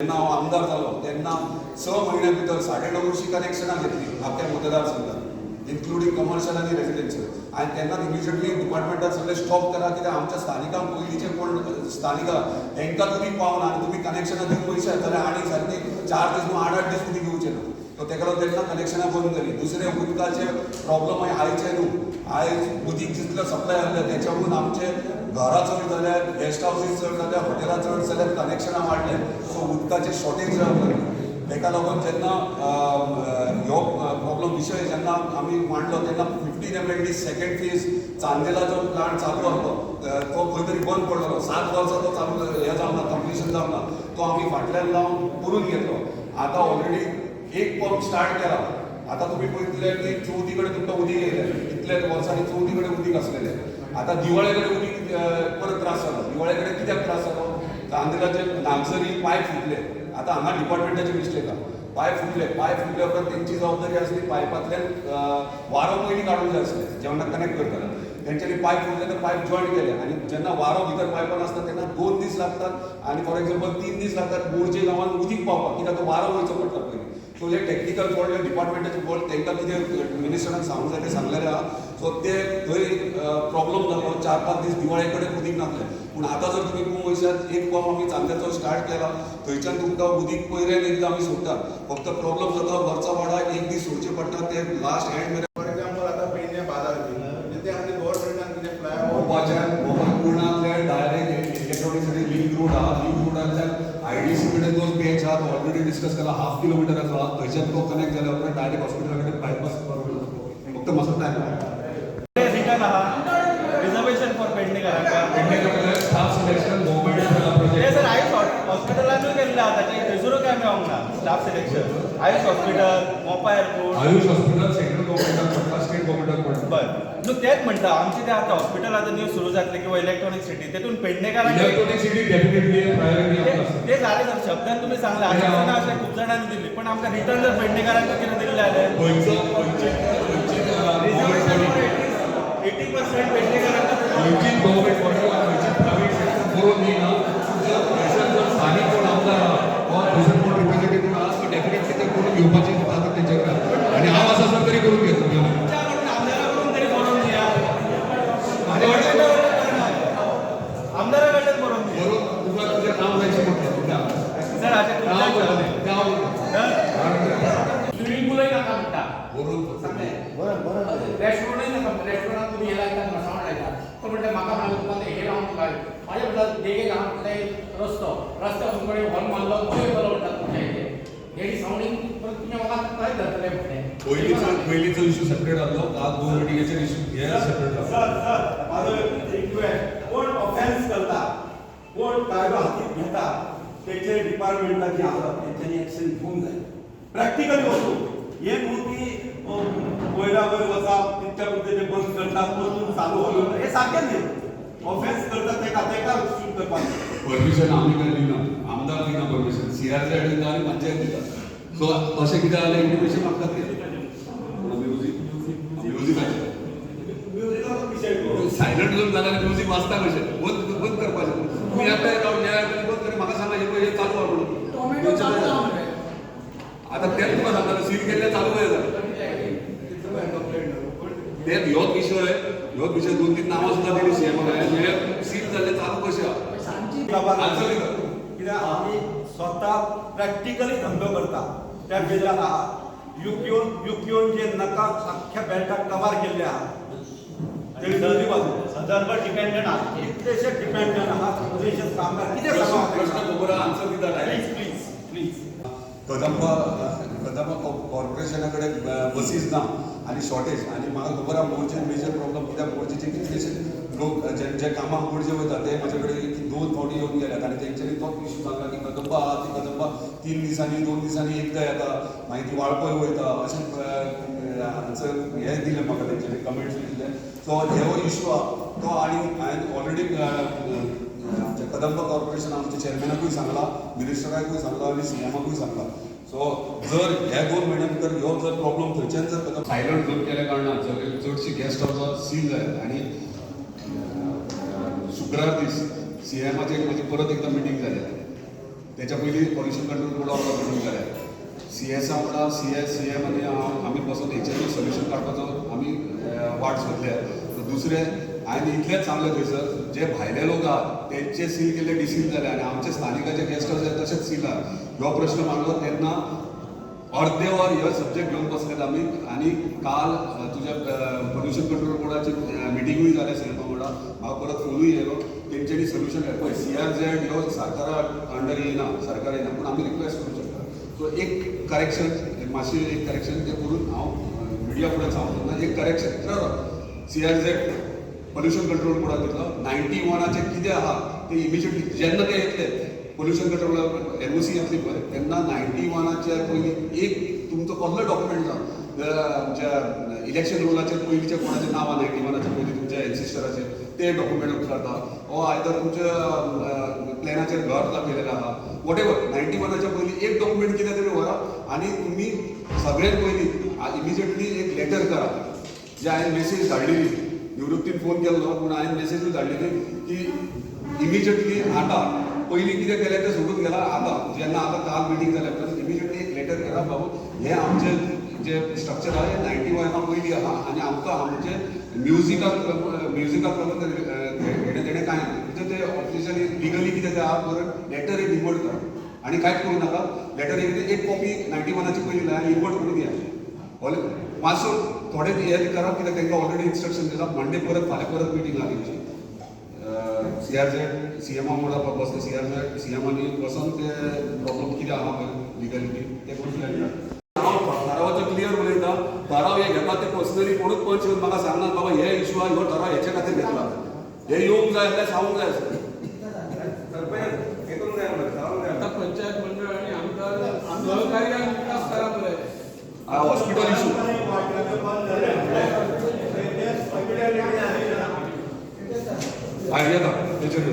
जेन्ना हांव आमदार जालो तेन्ना 6 म्हयन्या भितर 950 कनेक्शनां घेतली आख्या मतदारसंघात इन्क्लुडींग कमर्शियल आनी रेजिडेन्शियल. आनी तेन्नाच इमिजिएटली डिपार्टमेंटान सगळें स्टॉप करा, कित्याक आमच्या स्थानिकांक पयलींचे कोण स्थानिकां तांकां उदीक पावना आनी तुमी कनेक्शनां दिवंक पयशे जाल्यार आनी सारकी 4 दीस 8 दीस उदीक येवचें ना. सो तेका लागून तेन्ना कनेक्शनां बंद केली. दुसरे उदकाचे प्रॉब्लम आयचे न्हू, आयज उदीक जितलो सप्लाय जाल्ले त्याच्यावरून आमचे घरां चड जाल्यार, गेस्ट हावसीस चड जाल्यार, हॉटेलां चड जाल्यार, कनेक्शनां वाडले. सो उदकाचे शॉर्टेज जावंक लागले. ताका लागून जेन्ना ह्यो प्रॉब्लम विशय जेन्ना आमी मांडलो तेन्ना 15 MLD सेकंड फेज चांदेला जो प्लांट चालू आसलो तो खंय तरी बंद पडलो. 7 वर्सां तो चालू हें जावना, कंप्लिशन जावना. तो आमी फाटल्यान लावन करून घेतलो. आतां ऑलरेडी एक पंप स्टार्ट केला. आतां तुमी पळयतले की चवथी कडेन तुमकां उदीक येयलें. इतले वर्सांनी चवथी कडेन उदीक आसलेलें. आतां दिवाळे कडेन उदीक परत त्रास जालो. दिवाळे कडेन कित्याक त्रास जालो? चांदेलाचे नागझरी पायप फुटले. आतां हांगा डिपार्टमेंटाचे मिस्टेक आहा. पायप फुटले उपरांत तेंची जबाबदारी आसली पायपांतल्यान वारो पयलीं काडूंक जाय आसलें जेन्ना कनेक्ट करताना. तेंच्यांनी पायप फुटले तर पायप जॉयंट केले आनी जेन्ना वारो भितर पायपान आसता तेन्ना 2 दीस लागतात आनी फॉर एक्झाम्पल 3 दीस लागतात बोर्डचे गांवांत उदीक पावपाक, कित्याक तो वारो वयचो पडटा पयलीं. सो हे टॅक्निकल फॉल्ट हे डिपार्टमेंटाचे फॉल्ट तांकां कितें मिनिस्टरान सांगूंक जाय तें सांगलेलें आहा. सो ते थंय प्रॉब्लम जालो. 4-5 दीस दिवाळे कडेन उदीक नासलें. पूण आतां जर तुमी पळोवंक वयशात एक पंप आमी चांद्याचो स्टार्ट केला. थंयच्यान तुमकां उदीक पयरेन एकदां आमी सोडटात. फक्त प्रॉब्लम जाता वर्सा वाडा एक दीस सोडचे पडटा ते लास्ट एंड मेरेन. फॉर एक्झाम्पल आता पेडणे बाजार म्हणजे ते आमच्या गव्हर्नमेंटान कितें फ्लाय पूर्णांतले डायरेक्ट इलेक्ट्रॉनिक्स लिंक रोड आहा. लिंक रोडांतल्यान IDC कडेन जो पेज आहा तो ऑलरेडी डिस्कस केला. 1/2 किलोमिटराचो आहा. थंयच्यान तो कनेक्ट जाल्या उपरांत डायरेक्ट हॉस्पिटला कडेन बायपास करपाक फक्त मातसो टायम लागता. Reservation for Pednekar staff selection government ते सर आयुष हॉस्पिटलांनूय केल्लें आहा. ताची थंयसरूय काय मेळोंक ना स्टाफ सिलेक्शन. आयुष हॉस्पिटल, मोपा एअरपोर्ट. आयुष हॉस्पिटल सेंट्रल गव्हर्नमेंटाक पडटा, स्टेट गव्हर्नमेंटाक पडटा. बरं न्हू तेच म्हणटा आमचे ते आतां हॉस्पिटल आतां न्यू सुरू जातले किंवा इलेक्ट्रॉनिक सिटी तेतून पेडणेकारांक इलेक्ट्रॉनिक सिटी डेफिनेटली प्रायोरिटी आसता. ते झाले सर शब्दान तुमी सांगले आश्वासनां अशें खूब जाणांनी दिल्ली पण आमकां रिटर्न जर पेडणेकारांक कितें दिल्लें जाल्यार रिजर्वेशन 80% पेडणेकारांक खंयचीच गव्हर्नमेंट बॉडी वा खंयचीच प्रायव्हेट सेक्टर करून दिना. जर स्थानिक कोण आमदार आहा वा दुसरो कोण रिप्रेझेंटेटिव्ह आहा तो डेफिनेटली ते करून घेवपाची ताकद तेंचे कडेन आनी हांव आसा सर तरी करून घेतलो. आमदाराकडून तरी बरोवन दिया. आमदारा कडल्यान बरोवन दिया. बरोबर तुका तुजें नांव जायचें पडटा. सर हाचे स्विमिंग पूलय नाका म्हणटा बरोबर रेस्टॉरंटय नाका. रेस्टॉरंटात तुम्ही हे लायतात मसावण लायतात. तो म्हणटा म्हाका तुका हे लावन तुका माझ्या म्हणटा देगेक हांव म्हणटा रस्तो रस्त्यावरून कडेन हॉल मारलो खंय बरो म्हणटात तुमच्या हेडी सावंडींग तुमी म्हाका खंय धरतले म्हणलें. पयलींचो इशू सेपरेट आसलो. आज 2 मिटिंगाचेर इशू हे सेपरेट आसलो. माझं रिक्वेस्ट कोण ऑफेन्स करता कोण कायदो हातीत घेता तेचे डिपार्टमेंटाची आसा तेंच्यांनी एक्शन घेवंक जाय. प्रॅक्टिकली वचून हे न्हू की वयरा वयर वचप तितल्या पुरते ते बंद करतात परतून चालू हलवप हे सारकें न्ही. ऑफेन्स करता तेका शूट करपाक परमिशन आमी काय दिना. आमदार दिना परमिशन. CRZ दिता आनी पंचायत दिता. सो तशें कितें जाल्यार इंटिमेशन मागतात ते म्युझिकाचें म्युझिकाचो विशय करून सायलंट जावन जाल्यार म्युझिक वाजता कशें बंद करपाचें. तुमी आतां न्यायालयान बंद करून म्हाका सांगा हे पळय चालू आहा म्हणून. आतां तेच तुका सांगता सील केल्लें चालू जाता. तेच ह्योच विशय 2-3 नांवां सुद्दां दिली CM हे सील जाल्ले चालू कशें आहा. कित्याक आमी स्वता प्रॅक्टिकली धंदो करता त्या बेजार आहा. युक्योन जे नाका अख्ख्या बेल्टाक कवर केल्ले आहा ते दोनी बाजू संदर्भ डिपेंडंट आहा. कितलेशे डिपेंडंट आहा. कितलेशे कामगार कितें प्रश्न सांगप खबर आन्सर दिता डायरेक्ट. प्लीज कदंबा कॉर्पोरेशना कडेन बसीस ना आनी शॉर्टेज आनी म्हाका खबर आहा मोर्चे मेजर प्रॉब्लम कित्याक मोर्चेचे कितलेशे लोक जे कामाक मोर्चे वयता ते म्हाजे कडेन 2 फावटी येवन गेल्यात आनी तेंच्यांनी तोच इशू सांगला की कदंबा आहा ती कदंबा 3 दिसांनी 2 दिसांनी एकदां येता मागीर ती वाळपय वयता अशें हे दिलें म्हाका तेंच्यांनी कमेंट्स दिले. सो हो इशू आहा तो आनी हांवें ऑलरेडी कदंबा कॉर्पोरेशन आमच्या चेअरमॅनाकूय सांगला, मिनिस्टराकूय सांगला आनी CMाकूय सांगला. सो जर ह्या 2 म्हयन्या भितर ह्यो जर प्रॉब्लम थंयच्यान जर सायलंट जोन केल्या कारणान चडशी गेस्ट हावसां सील जाल्यात आनी शुक्रार दीस CMाचेर म्हजी परत एकदां मिटींग जाल्या. त्याच्या पयलीं पॉल्युशन कंट्रोल बोर्ड आमकां बसून केल्या CS वांगडा CM आनी आमी बसून हेचेर सोल्युशन काडपाचो आमी वाट सोदल्या दुसरें हांवें इतलेंच सांगलें थंयसर जे भायले लोक आहात तेंचे सील केल्ले डिसील जाले आनी आमचे स्थानिकाचे गेस्ट हाऊस आहेत तशेंच सील आहा हो प्रश्न मांडलो तेन्ना अर्दे वर हो सब्जेक्ट घेवन बसलेत आमी आनी काल तुज्या पॉल्युशन कंट्रोल बोर्डाची मिटिंगूय जाल्या CM वांगडा हांव परत फोनूय येयलो तेंच्यांनी सोल्युशन पळय CRZ ह्यो सरकारा अंडर येयना सरकार येयना पूण आमी रिक्वेस्ट करूं शकता सो एक करेक्शन मातशें एक करेक्शन तें करून हांव मिडिया फुडें सांगता एक करेक्शन CRZ पॉल्युशन कंट्रोल बोर्डाक घेतलो 91चे कितें आहा ते इमिजिएटली जेन्ना ते येतले पॉल्युशन कंट्रोल NOC येतली पळय तेन्ना 91च्या पयलीं एक तुमचो कसलो डॉक्युमेंट जावन इलेक्शन रुलाचेर पयलींचे कोणाचें नांव 91च्या पयलीं तुमच्या एन्सिस्टराचेर ते डॉक्युमेंट करता हो आयदर तुमच्या प्लॅनाचेर घर दाखयलेलें आहा वॉट एवर 91च्या पयलीं एक डॉक्युमेंट कितें तरी व्हरा आनी तुमी सगळ्यात पयलीं इमिजिएटली एक लेटर करा जे हांवें मेसेज धाडलेली निवृत्तीन फोन केल्लो पूण हांवें मेसेजूय धाडलेली की इमिजिएटली आतां पयलीं कितें केलें तें सोडून गेलां आतां जेन्ना आतां काल मिटींग जाल्या पळय इमिजिएटली एक लेटर करा बाबू हें आमचें जे स्ट्रक्चर आहा हें 91 पयलीं आहा आनी आमकां आमचे म्युजिकाक लागून घेणें देणें कांय ना म्हणजे ते ऑफिशियली लिगली कितें तें आहा बरोवन लेटर एक इन्वर्ट करा आनी कांयच करूं नाका लेटर एक कॉपी 91ची पयलीं आनी इन्वर्ट करून दिया मातसो थोडे हें करा कित्याक तांकां ऑलरेडी इन्स्ट्रक्शन दिला मंडे परत फाल्यां परत मिटींग आहा तेंची CRZ CM वांगडा बसता CMांनी बसून ते प्रॉब्लम कितें आहा पळय लिगलिटी ते करून हांव थारावाचो क्लियर उलयता थाराव हे घेता ते पर्सनली कोणूच पंच येवन म्हाका सांगनात बाबा हे इशू आहा ह्यो थाराव हेचे खातीर घेतला हे येवंक जाय जाल्यार सांगूंक जाय हे करून जाय म्हणून सांगूंक जाय आता पंचायत मंडळ आणि आमदार सहकार्य विकास करा बरं हॉस्पिटल इशू येता तेचेर